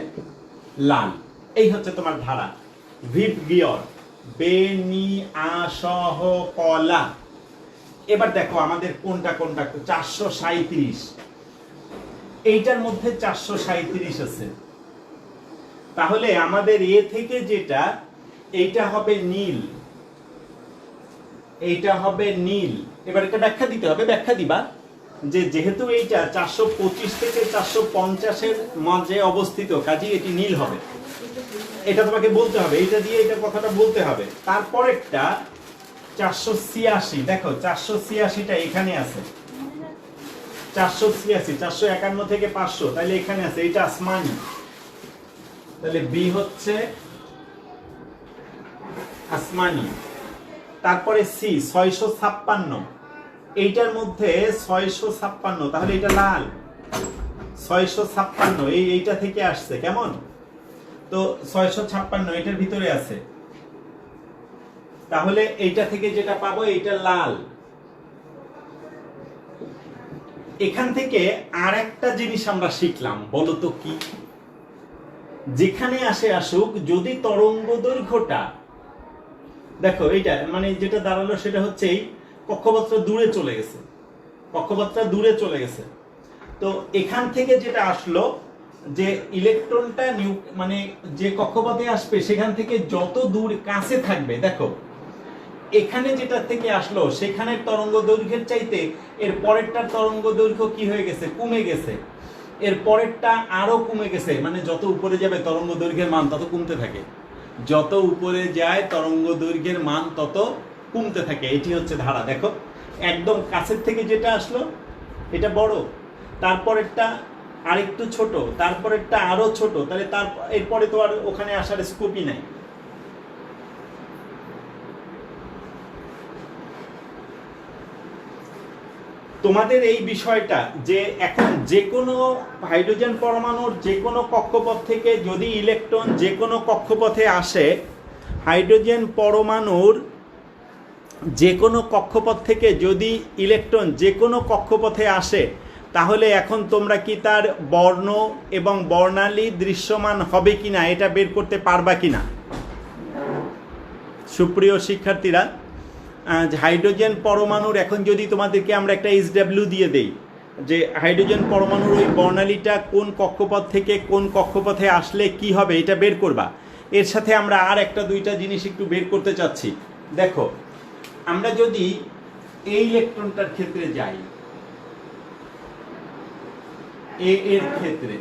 লাল। এই হচ্ছে তোমার ধারা। ভিপ গিয়র, বেনি আসহ কলা। এবার দেখো আমাদের কোনটা 437, এইটার মধ্যে 437 আছে। তাহলে আমাদের এ থেকে যেটা, এইটা হবে নীল, এইটা হবে নীল। এবার এটা ব্যাখ্যা দিতে হবে, ব্যাখ্যা দিবা যে যেহেতু এইটা 425 থেকে 450 এর মাঝে অবস্থিত, কাজেই এটি নীল হবে। এটা তোমাকে বলতে হবে, এইটা দিয়ে এটা কথাটা বলতে হবে। তারপরেরটা 486, দেখো 486টা এখানে আছে, 486, 451 থেকে 500, তাহলে এখানে আছে, এটা আসমানি। তাহলে বি হচ্ছে আসমানি। তারপরে সি 656, এইটার মধ্যে 656, তাহলে এটা লাল। 656 এইটা থেকে আসছে, কেমন? তো 656 এটার ভিতরে আছে, তাহলে এইটা থেকে যেটা পাবো এইটা লাল। এখান থেকে আর একটা জিনিস আমরা শিখলাম, বলো তো কি? যেখানে আসে আসুক, যদি তরঙ্গ দৈর্ঘ্যটা, দেখো এইটা মানে যেটা দাঁড়ালো সেটা হচ্ছে এই কক্ষপথটা দূরে চলে গেছে, কক্ষপথটা দূরে চলে গেছে। তো এখান থেকে যেটা আসলো যে ইলেকট্রনটা মানে যে কক্ষপথে আসবে সেখান থেকে যত দূর কাছে থাকবে, দেখো এখানে যেটা থেকে আসলো সেখানের তরঙ্গ দৈর্ঘ্যের চাইতে এর পরেরটার তরঙ্গ দৈর্ঘ্য কি হয়ে গেছে, কমে গেছে। এর পরেরটা আরো কমে গেছে, মানে যত উপরে যাবে তরঙ্গ দৈর্ঘ্যের মান তত কমতে থাকে, যত উপরে যায় তরঙ্গ দৈর্ঘ্যের মান তত কমতে থাকে। এটি হচ্ছে ধারা। দেখো একদম কাছের থেকে যেটা আসলো এটা বড়, তারপরেরটা আরেকটু ছোট, তারপরেরটা আরো ছোট, তাহলে তার এরপরে তো আর ওখানে আসার স্কোপই নাই। তোমাদের এই বিষয়টা যে এখন যে কোনো হাইড্রোজেন পরমাণুর যে কোনো কক্ষপথ থেকে যদি ইলেকট্রন যে কোনো কক্ষপথে আসে, হাইড্রোজেন পরমাণুর যে কোনো কক্ষপথ থেকে যদি ইলেকট্রন যে কোনো কক্ষপথে আসে, তাহলে এখন তোমরা কি তার বর্ণ এবং বর্ণালী দৃশ্যমান হবে কিনা এটা বের করতে পারবা কিনা? সুপ্রিয় শিক্ষার্থীরা, হাইড্রোজেন পরমাণুর এখন যদি তোমাদেরকে আমরা একটা SW দিয়ে দেই যে হাইড্রোজেন পরমাণুর ওই বর্ণালীটা কোন কক্ষপথ থেকে কোন কক্ষপথে আসলে কি হবে, এটা বের করবা। এর সাথে আমরা আর একটা দুইটা জিনিস একটু বের করতে চাচ্ছি। দেখো আমরা যদি এই ইলেকট্রনটার ক্ষেত্রে যাই, এর ক্ষেত্রে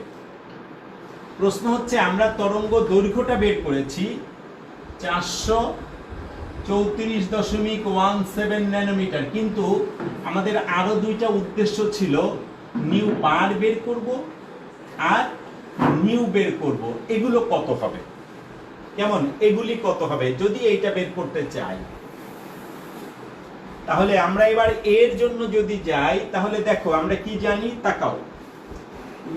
প্রশ্ন হচ্ছে আমরা তরঙ্গ দৈর্ঘ্যটা বের করেছি 434.17 ন্যানোমিটার, কিন্তু আমাদের আরো দুইটা উদ্দেশ্য ছিল, নিউ বার বের করব আর নিউ বের করব, এগুলো কত হবে। কেমন, এগুলি কত হবে যদি এইটা বের করতে চাই। তাহলে আমরা এবার এর জন্য যদি যাই, তাহলে দেখো আমরা কি জানি, তাকাও,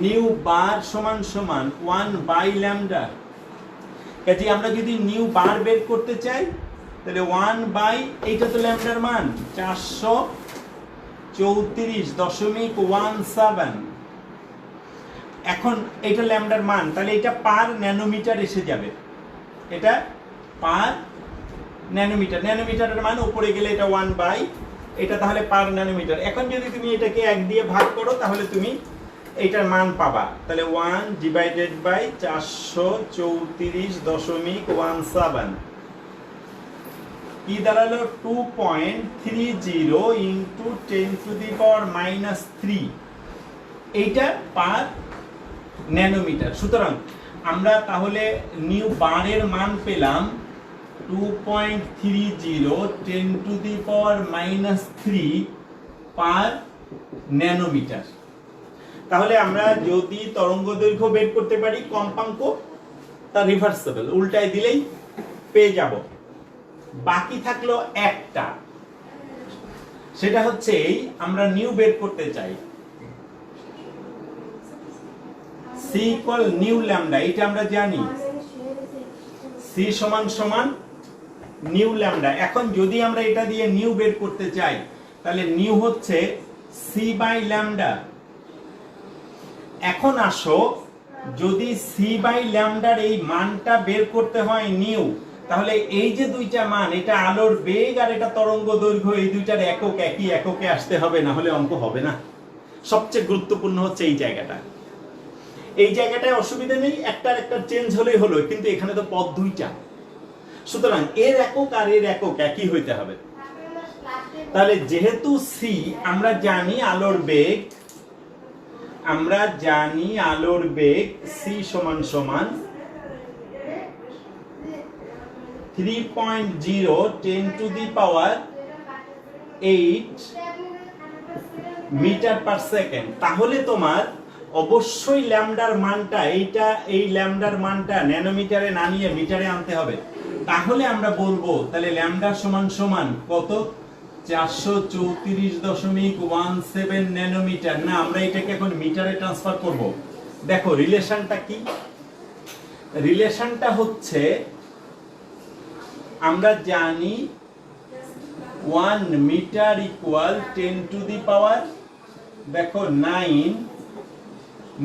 নিউ বার সমান সমান 1 বাই ল্যামডা। কাজে আমরা যদি নিউ বার বের করতে চাই, তাহলে 1 বাই, এইটা তো ল্যামডার মান 434.17। এখন এটা ল্যামডার মান, তাহলে এটা পার ন্যানোমিটার এসে যাবে, এটা পার ন্যানোমিটার, ন্যানোমিটারের মান উপরে গেলে এটা 1 বাই, এটা তাহলে পার ন্যানোমিটার। এখন যদি তুমি এটাকে 1 দিয়ে ভাগ করো, তাহলে তুমি এইটার মান পাবা, তাহলে 1 ডিভাইডেড বাই 434.17 কি দাঁড়ালো, 2.30 ইন্টু 10⁻³ এইটা পার ন্যানোমিটার। সুতরাং আমরা তাহলে নিউ বারের মান পেলাম 2.30 10⁻³ পার ন্যানোমিটার। তাহলে আমরা যদি তরঙ্গ দৈর্ঘ্য বের করতে পারি কম্পাঙ্ক, তা রিভার্সেবল, উল্টায় দিলেই পেয়ে যাব। বাকি থাকলো একটা, সেটা হচ্ছে আমরা নিউ বের করতে চাই, সি ইকুয়াল নিউ ল্যামডা, এটা আমরা জানি সি সমান সমান নিউ ল্যামডা। এখন যদি আমরা এটা দিয়ে নিউ বের করতে চাই, তাহলে নিউ হচ্ছে সি বাই ল্যামডা। এখন আসো, যদি সি বাই ল্যামডার এই মানটা বের করতে হয় নিউ, তাহলে এই যে দুইটা মান, এটা আলোর বেগ আর এটা তরঙ্গ দৈর্ঘ্য, এই দুইটার একক একই এককে আসতে হবে, না হলে অঙ্ক হবে না। সবচেয়ে গুরুত্বপূর্ণ হচ্ছে এই জায়গাটা, এই জায়গাটায় অসুবিধা নেই, একটা চেঞ্জ হলেই হলো, কিন্তু এখানে তো পদ দুইটা, সুতরাং এর একক আর এর একক একই হইতে হবে। তাহলে যেহেতু সি আমরা জানি আলোর বেগ, আমরা জানি আলোর বেগ সি সমান সমান 3.0 10⁸ মিটার পার সেকেন্ড। তাহলে তোমার অবশ্যই ল্যামডার মানটা, এইটা এই ল্যামডার মানটা ন্যানোমিটারে না নিয়ে মিটারে আনতে হবে। তাহলে আমরা বলবো তাহলে ল্যামডা সমান সমান কত, 434.17 ন্যানোমিটার। না, আমরা এটাকে এখন মিটারে ট্রান্সফার করব। দেখো রিলেশনটা কি, রিলেশনটা হচ্ছে আমরা জানি 1 মিটার ইকুয়াল 10⁻, দেখো 9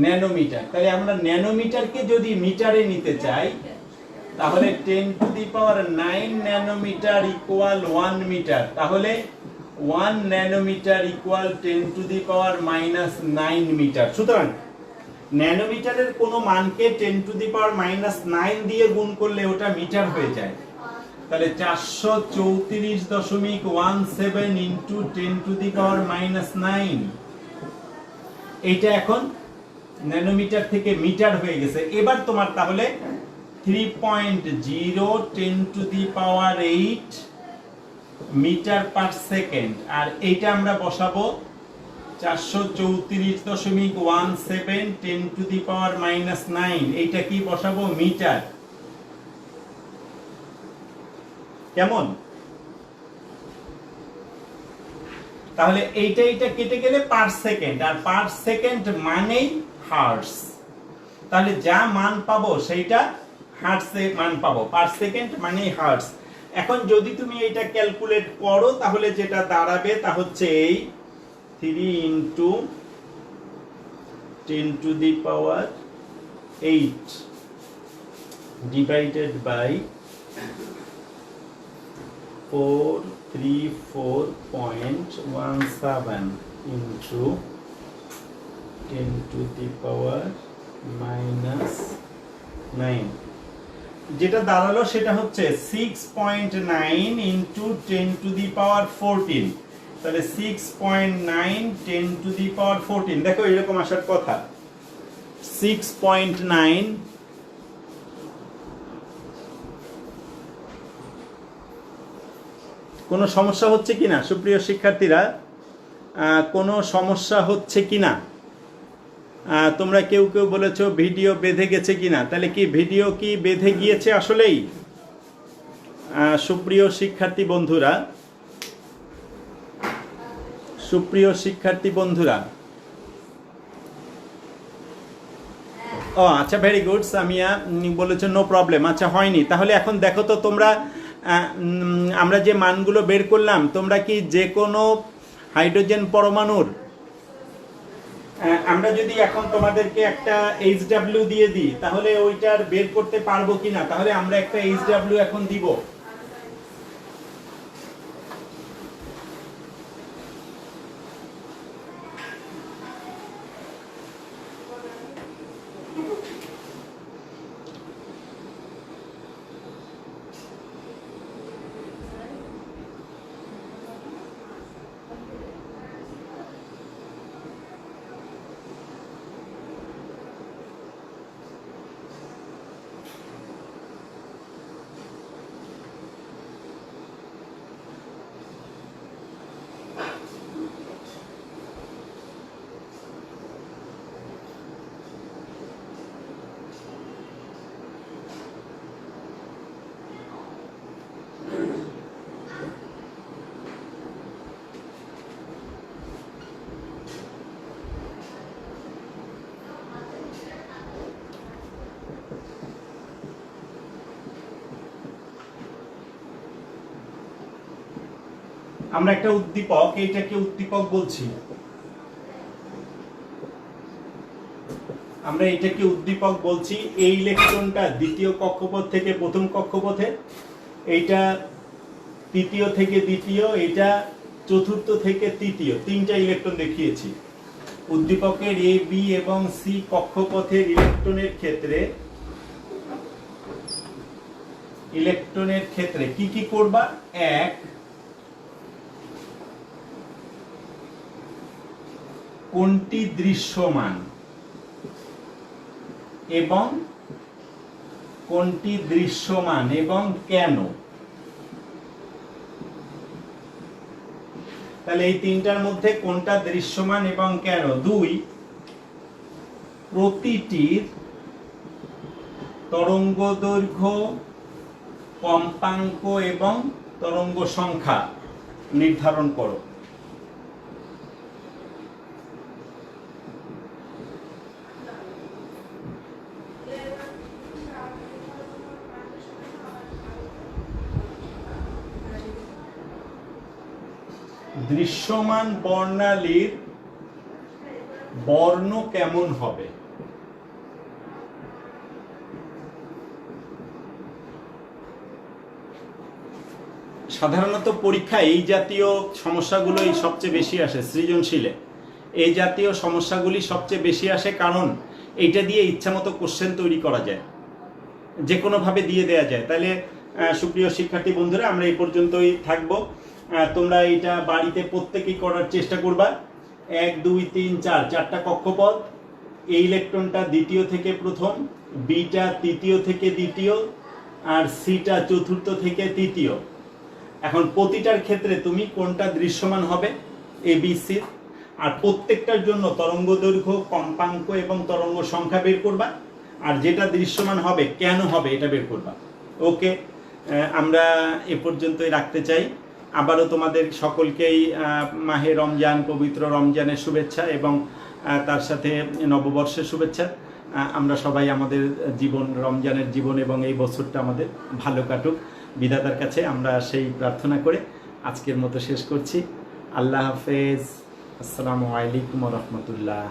ন্যানোমিটার। তাহলে আমরা ন্যানোমিটারকে যদি মিটারে নিতে চাই, তাহলে 10⁹ ন্যানোমিটার ইকুয়াল 1 মিটার। তাহলে 1 ন্যানোমিটার ইকুয়াল 10⁻⁻9 মিটার। সুতরাং ন্যানোমিটারের কোনো মানকে 10⁻⁻9 দিয়ে গুণ করলে ওটা মিটার হয়ে যায়। তাহলে 434.17 ইন্টু 10⁻�9, এইটা এখন ন্যানোমিটার থেকে মিটার হয়ে গেছে। এবার তোমার তাহলে 3.0 10⁸ মিটার পার সেকেন্ড, আর এইটা আমরা বসাবো 434.17 10⁻⁻9, এইটা কি বসাবো, মিটার। কেমন, তাহলে এইটা কেটে গেলে পার সেকেন্ড, আর পার সেকেন্ড মানেই হার্টস। তাহলে যা মান পাবো সেইটা হার্টসে মান পাবো, পার সেকেন্ড মানেই হার্টস। এখন যদি তুমি এটা ক্যালকুলেট করো, তাহলে যেটা দাঁড়াবে তা হচ্ছে এই 3 ইন্টু 10⁸ ডিভাইডেড বাই 434.17 ইন্টু 10⁻⁹, যেটা দাঁড়ালো সেটা হচ্ছে 6.9 ইন্টু 10⁻14। তাহলে 6.9 10⁻14, দেখো এরকম আসার কথা, 6.9 কোনো সমস্যা হচ্ছে কিনা সুপ্রিয় শিক্ষার্থীরা, কোনো সমস্যা হচ্ছে কিনা? তোমরা কেউ কেউ বলেছো ভিডিও বেঁধে গেছে কিনা, তাহলে কি ভিডিও কি বেঁধে গিয়েছে আসলেই? সুপ্রিয় শিক্ষার্থী বন্ধুরা, ও আচ্ছা, ভেরি গুড। সামিয়া বলেছো নো প্রবলেম। আচ্ছা, হয়নি। তাহলে এখন দেখো তো তোমরা, আমরা যে মানগুলো বের করলাম, তোমরা কি যে কোনো হাইড্রোজেন পরমাণুর, আমরা যদি এখন তোমাদেরকে একটা HW দিয়ে দিই, তাহলে ওইটার বের করতে পারবো কিনা? তাহলে আমরা একটা HW এখন দিব। আমরা একটা উদ্দীপক, এইটাকে উদ্দীপক বলছি, আমরা এটাকে উদ্দীপক বলছি। এই ইলেকট্রনটা দ্বিতীয় কক্ষপথ থেকে প্রথম কক্ষপথে, এইটা তৃতীয় থেকে দ্বিতীয়, এটা চতুর্থ থেকে তৃতীয়, তিনটা ইলেকট্রন দেখিয়েছি। উদ্দীপকের A, B এবং C কক্ষপথের ইলেকট্রনের ক্ষেত্রে কি কি করবা? এক, কোনটি দৃশ্যমান এবং কেন? তাহলে এই তিনটার মধ্যে কোনটা দৃশ্যমান এবং কেন? দুই, প্রতিটির তরঙ্গদৈর্ঘ্য, কম্পাঙ্ক এবং তরঙ্গ সংখ্যা নির্ধারণ করো। দৃশ্যমান বর্ণালীর বর্ণ কেমন হবে? সাধারণত পরীক্ষায় এই জাতীয় সমস্যাগুলোই সবচেয়ে বেশি আসে। সৃজনশীলে এই জাতীয় সমস্যাগুলি সবচেয়ে বেশি আসে, কারণ এইটা দিয়ে ইচ্ছামতো কোশ্চেন তৈরি করা যায়, যে কোনোভাবে দিয়ে দেয়া যায়। তাহলে সুপ্রিয় শিক্ষার্থী বন্ধুরা, আমরা এই পর্যন্তই থাকবো। তোমরা এটা বাড়িতে প্রত্যেকেই করার চেষ্টা করবা। 1, 2, 3, 4, চারটা কক্ষপথ। এই ইলেকট্রনটা দ্বিতীয় থেকে প্রথম, বিটা তৃতীয় থেকে দ্বিতীয়, আর সিটা চতুর্থ থেকে তৃতীয়। এখন প্রতিটার ক্ষেত্রে তুমি কোনটা দৃশ্যমান হবে ABC, আর প্রত্যেকটার জন্য তরঙ্গ দৈর্ঘ্য, কম্পাঙ্ক এবং তরঙ্গ সংখ্যা বের করবা, আর যেটা দৃশ্যমান হবে কেন হবে এটা বের করবা। ওকে, আমরা এ পর্যন্তই রাখতে চাই। আবারও তোমাদের সকলকেই মাহে রমজান, পবিত্র রমজানের শুভেচ্ছা এবং তার সাথে নববর্ষের শুভেচ্ছা। আমরা সবাই আমাদের জীবন, রমজানের জীবন এবং এই বছরটা আমাদের ভালো কাটুক, বিধাতার কাছে আমরা সেই প্রার্থনা করে আজকের মতো শেষ করছি। আল্লাহ হাফেজ। আসসালামু আলাইকুম ওয়া রাহমাতুল্লাহ।